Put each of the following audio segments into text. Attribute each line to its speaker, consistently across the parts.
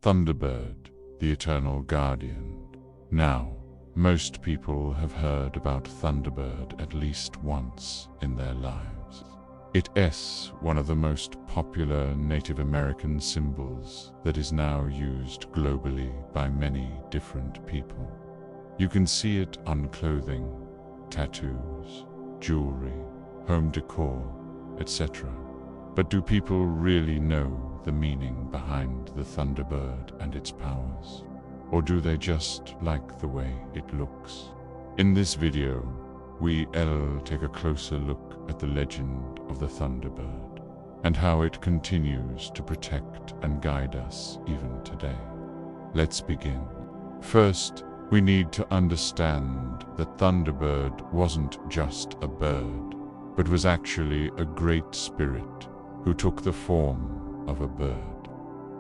Speaker 1: Thunderbird, the eternal guardian. Now, most people have heard about Thunderbird at least once in their lives. It is one of the most popular Native American symbols that is now used globally by many different people. You can see it on clothing, tattoos, jewelry, home decor, etc. But do people really know the meaning behind the Thunderbird and its powers? Or do they just like the way it looks? In this video, we'll take a closer look at the legend of the Thunderbird and how it continues to protect and guide us even today. Let's begin. First, we need to understand that Thunderbird wasn't just a bird, but was actually a great spirit who took the form of a bird.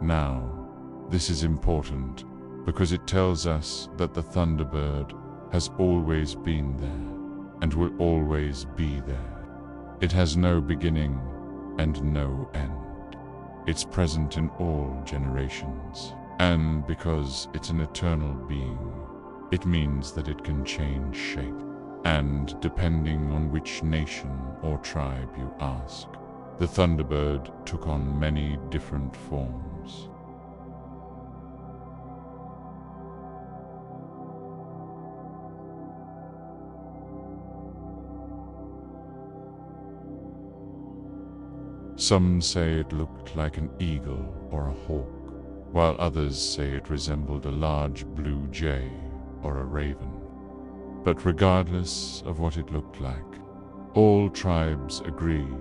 Speaker 1: Now, this is important because it tells us that the Thunderbird has always been there and will always be there. It has no beginning and no end. It's present in all generations, and because it's an eternal being, it means that it can change shape. And depending on which nation or tribe you ask, the Thunderbird took on many different forms. Some say it looked like an eagle or a hawk, while others say it resembled a large blue jay or a raven. But regardless of what it looked like, all tribes agreed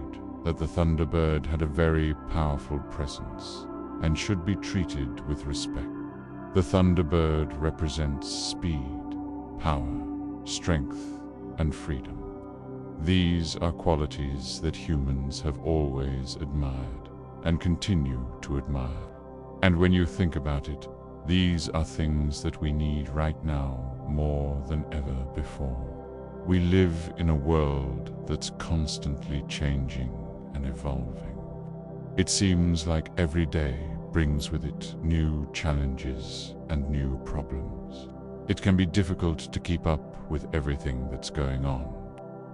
Speaker 1: that the Thunderbird had a very powerful presence and should be treated with respect. The Thunderbird represents speed, power, strength, and freedom. These are qualities that humans have always admired and continue to admire. And when you think about it, these are things that we need right now more than ever before. We live in a world that's constantly changing and evolving. It seems like every day brings with it new challenges and new problems. It can be difficult to keep up with everything that's going on.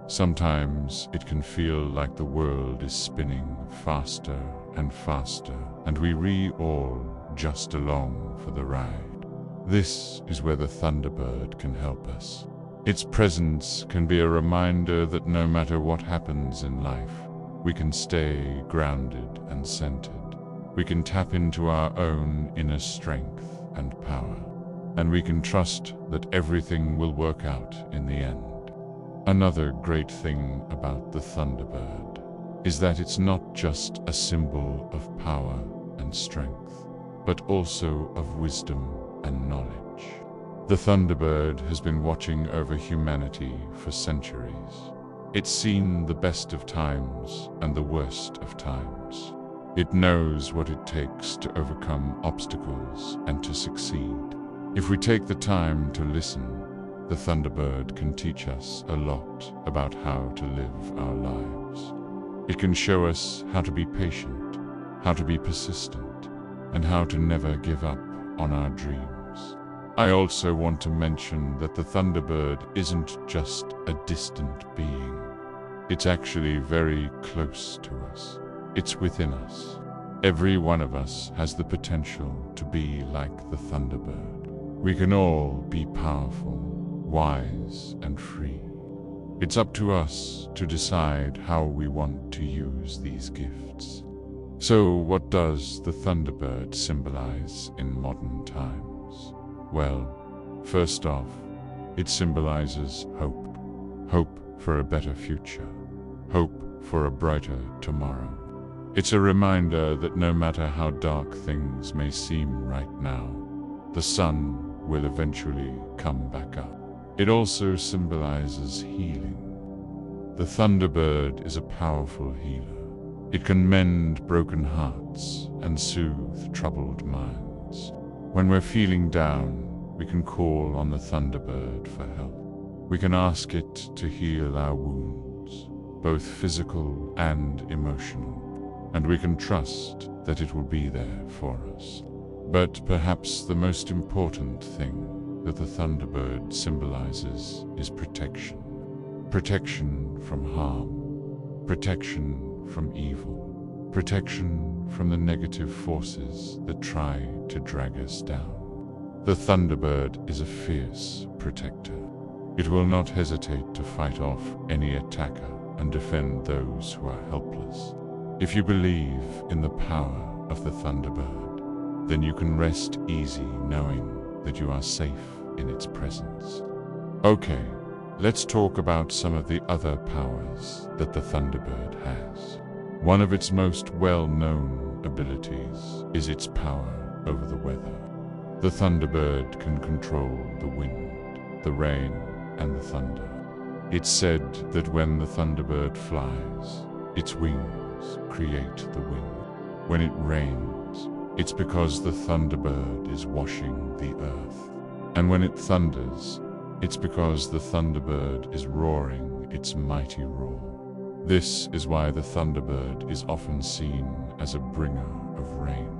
Speaker 1: Sometimes it can feel like the world is spinning faster and faster, and we all just along for the ride. This is where the Thunderbird can help us. Its presence can be a reminder that no matter what happens in life, we can stay grounded and centered. We can tap into our own inner strength and power, and we can trust that everything will work out in the end. Another great thing about the Thunderbird is that it's not just a symbol of power and strength, but also of wisdom and knowledge. The Thunderbird has been watching over humanity for centuries. It's seen the best of times and the worst of times. It knows what it takes to overcome obstacles and to succeed. If we take the time to listen, the Thunderbird can teach us a lot about how to live our lives. It can show us how to be patient, how to be persistent, and how to never give up on our dreams. I also want to mention that the Thunderbird isn't just a distant being. It's actually very close to us. It's within us. Every one of us has the potential to be like the Thunderbird. We can all be powerful, wise, and free. It's up to us to decide how we want to use these gifts. So, what does the Thunderbird symbolize in modern times? Well, first off, it symbolizes hope. Hope for a better future. Hope for a brighter tomorrow. It's a reminder that no matter how dark things may seem right now, the sun will eventually come back up. It also symbolizes healing. The Thunderbird is a powerful healer. It can mend broken hearts and soothe troubled minds. When we're feeling down, we can call on the Thunderbird for help. We can ask it to heal our wounds, both physical and emotional, and we can trust that it will be there for us. But perhaps the most important thing that the Thunderbird symbolizes is protection. Protection from harm, protection from evil, protection from the negative forces that try to drag us down. The Thunderbird is a fierce protector. It will not hesitate to fight off any attacker and defend those who are helpless. If you believe in the power of the Thunderbird, then you can rest easy knowing that you are safe in its presence. Okay, let's talk about some of the other powers that the Thunderbird has. One of its most well-known abilities is its power over the weather. The Thunderbird can control the wind, the rain, and the thunder. It's said that when the Thunderbird flies, its wings create the wind. When it rains, it's because the Thunderbird is washing the earth. And when it thunders, it's because the Thunderbird is roaring its mighty roar. This is why the Thunderbird is often seen as a bringer of rain.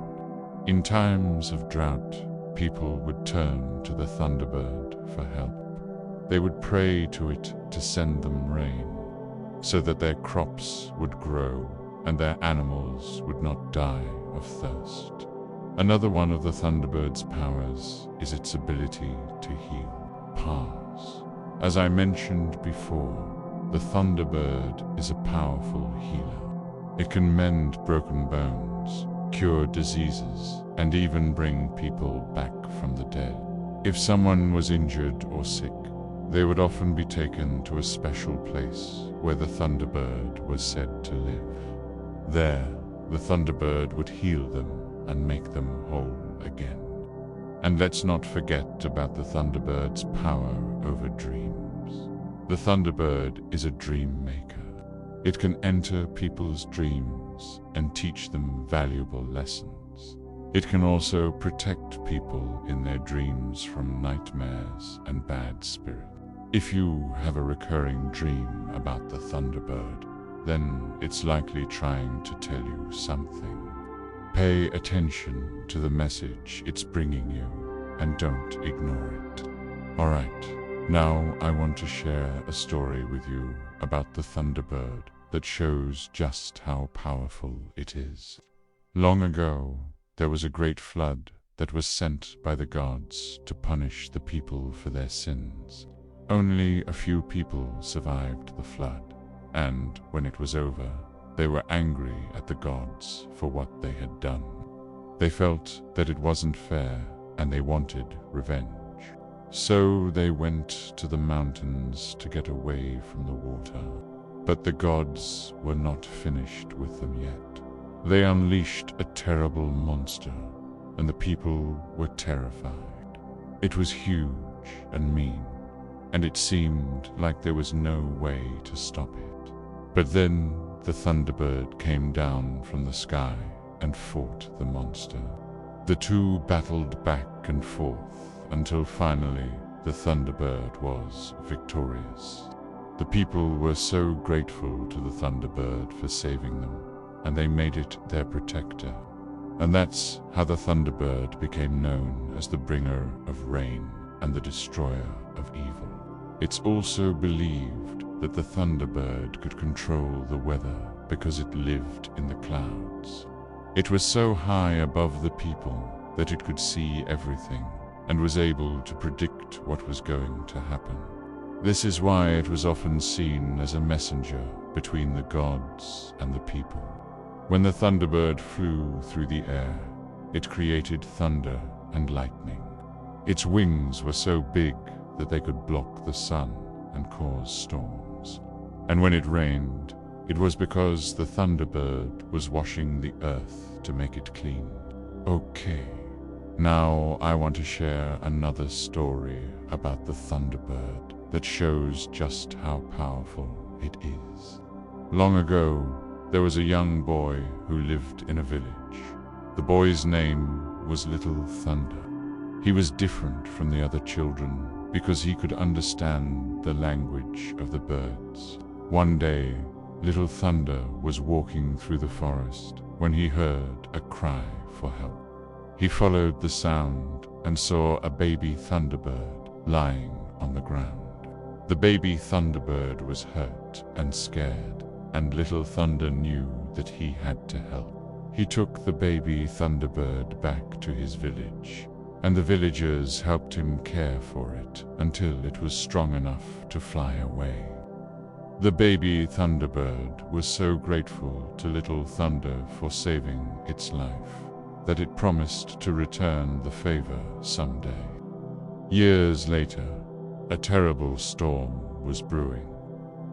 Speaker 1: In times of drought, people would turn to the Thunderbird for help. They would pray to it to send them rain, so that their crops would grow and their animals would not die of thirst. Another one of the Thunderbird's powers is its ability to heal. Pause. As I mentioned before, the Thunderbird is a powerful healer. It can mend broken bones, cure diseases, and even bring people back from the dead. If someone was injured or sick, they would often be taken to a special place where the Thunderbird was said to live. There, the Thunderbird would heal them and make them whole again. And let's not forget about the Thunderbird's power over dreams. The Thunderbird is a dream maker. It can enter people's dreams and teach them valuable lessons. It can also protect people in their dreams from nightmares and bad spirits. If you have a recurring dream about the Thunderbird, then it's likely trying to tell you something. Pay attention to the message it's bringing you and don't ignore it. Alright, now I want to share a story with you about the Thunderbird that shows just how powerful it is. Long ago, there was a great flood that was sent by the gods to punish the people for their sins. Only a few people survived the flood, and when it was over, they were angry at the gods for what they had done. They felt that it wasn't fair, and they wanted revenge. So they went to the mountains to get away from the water. But the gods were not finished with them yet. They unleashed a terrible monster, and the people were terrified. It was huge and mean, and it seemed like there was no way to stop it. But then the Thunderbird came down from the sky and fought the monster. The two battled back and forth until finally the Thunderbird was victorious. The people were so grateful to the Thunderbird for saving them, and they made it their protector. And that's how the Thunderbird became known as the bringer of rain and the destroyer of evil. It's also believed that the Thunderbird could control the weather because it lived in the clouds. It was so high above the people that it could see everything and was able to predict what was going to happen. This is why it was often seen as a messenger between the gods and the people. When the Thunderbird flew through the air, it created thunder and lightning. Its wings were so big that they could block the sun and cause storms. And when it rained, it was because the Thunderbird was washing the earth to make it clean. Okay, now I want to share another story about the Thunderbird that shows just how powerful it is. Long ago, there was a young boy who lived in a village. The boy's name was Little Thunder. He was different from the other children because he could understand the language of the birds. One day, Little Thunder was walking through the forest when he heard a cry for help. He followed the sound and saw a baby thunderbird lying on the ground. The baby thunderbird was hurt and scared, and Little Thunder knew that he had to help. He took the baby thunderbird back to his village, and the villagers helped him care for it until it was strong enough to fly away. The baby thunderbird was so grateful to Little Thunder for saving its life that it promised to return the favor someday. Years later, a terrible storm was brewing.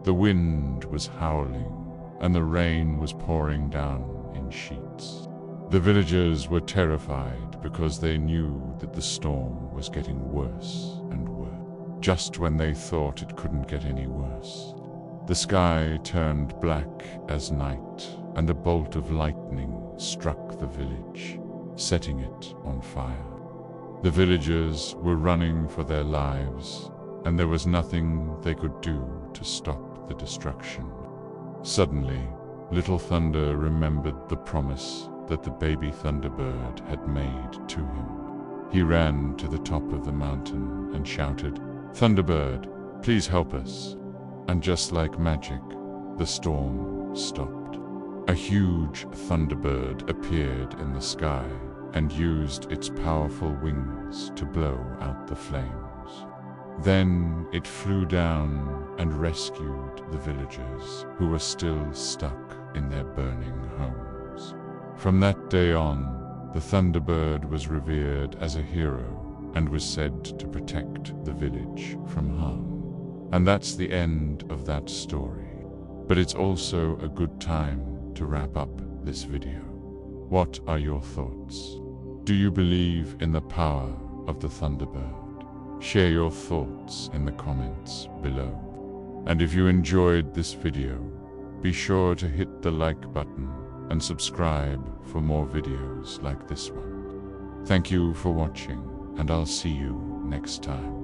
Speaker 1: The wind was howling, and the rain was pouring down in sheets. The villagers were terrified because they knew that the storm was getting worse and worse. Just when they thought it couldn't get any worse, the sky turned black as night, and a bolt of lightning struck the village, setting it on fire. The villagers were running for their lives, and there was nothing they could do to stop the destruction. Suddenly, Little Thunder remembered the promise that the baby thunderbird had made to him. He ran to the top of the mountain and shouted, "Thunderbird, please help us." And just like magic, the storm stopped. A huge thunderbird appeared in the sky and used its powerful wings to blow out the flames. Then it flew down and rescued the villagers who were still stuck in their burning homes. From that day on, the Thunderbird was revered as a hero and was said to protect the village from harm. And that's the end of that story. But it's also a good time to wrap up this video. What are your thoughts? Do you believe in the power of the Thunderbird? Share your thoughts in the comments below. And if you enjoyed this video, be sure to hit the like button and subscribe for more videos like this one. Thank you for watching, and I'll see you next time.